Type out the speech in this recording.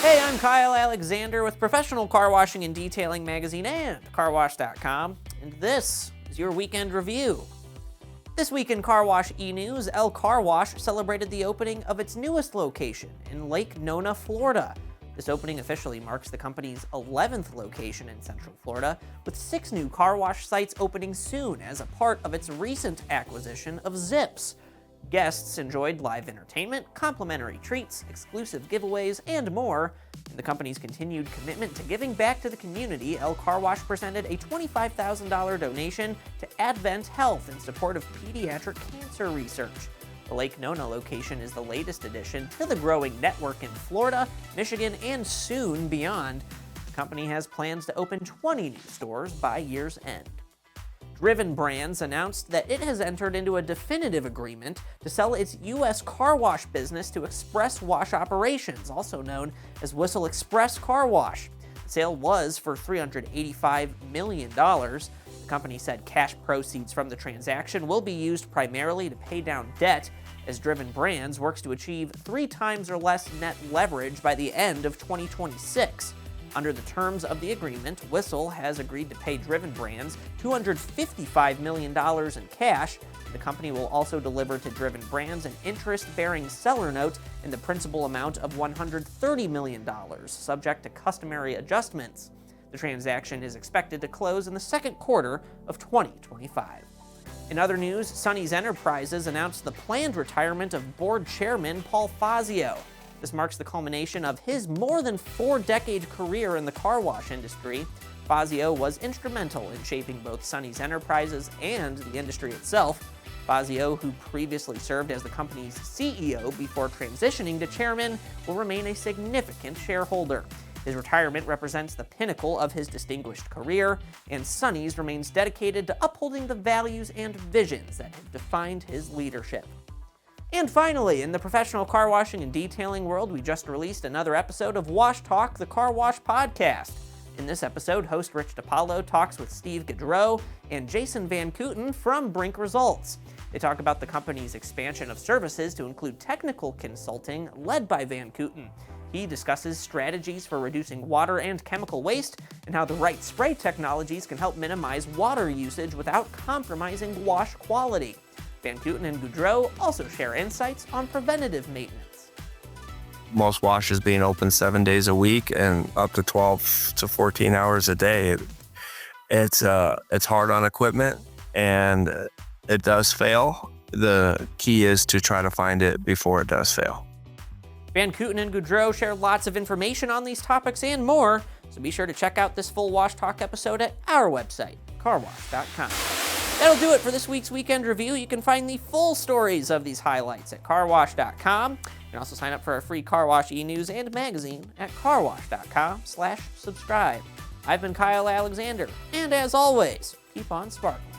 Hey, I'm Kyle Alexander with professional car washing and detailing magazine and Carwash.com, and this is your weekend review. This week in Car Wash e-news, El Carwash celebrated the opening of its newest location in Lake Nona, Florida. This opening officially marks the company's 11th location in Central Florida, with 6 new car wash sites opening soon as a part of its recent acquisition of Zips. Guests enjoyed live entertainment, complimentary treats, exclusive giveaways, and more. In the company's continued commitment to giving back to the community, El Carwash presented a $25,000 donation to Advent Health in support of pediatric cancer research. The Lake Nona location is the latest addition to the growing network in Florida, Michigan, and soon beyond. The company has plans to open 20 new stores by year's end. Driven Brands announced that it has entered into a definitive agreement to sell its U.S. car wash business to Express Wash Operations, also known as Whistle Express Car Wash. The sale was for $385 million. The company said cash proceeds from the transaction will be used primarily to pay down debt, as Driven Brands works to achieve 3 times or less net leverage by the end of 2026. Under the terms of the agreement, Whistle has agreed to pay Driven Brands $255 million in cash. The company will also deliver to Driven Brands an interest-bearing seller note in the principal amount of $130 million, subject to customary adjustments. The transaction is expected to close in the second quarter of 2025. In other news, Sonny's Enterprises announced the planned retirement of board chairman Paul Fazio. This marks the culmination of his more than 4-decade career in the car wash industry. Fazio was instrumental in shaping both Sonny's Enterprises and the industry itself. Fazio, who previously served as the company's CEO before transitioning to chairman, will remain a significant shareholder. His retirement represents the pinnacle of his distinguished career, and Sonny's remains dedicated to upholding the values and visions that have defined his leadership. And finally, in the professional car washing and detailing world, we just released another episode of Wash Talk, the Car Wash podcast. In this episode, host Rich DiPaolo talks with Steve Gaudreau and Jason Van Kooten from Brink Results. They talk about the company's expansion of services to include technical consulting led by Van Kooten. He discusses strategies for reducing water and chemical waste and how the right spray technologies can help minimize water usage without compromising wash quality. Van Kooten and Gaudreau also share insights on preventative maintenance. Most washes being open 7 days a week and up to 12 to 14 hours a day. It's hard on equipment and it does fail. The key is to try to find it before it does fail. Van Kooten and Gaudreau share lots of information on these topics and more, so be sure to check out this full Wash Talk episode at our website, Carwash.com. That'll do it for this week's weekend review. You can find the full stories of these highlights at Carwash.com. You can also sign up for our free Car Wash e-news and magazine at Carwash.com/subscribe. I've been Kyle Alexander, and as always, keep on sparkling.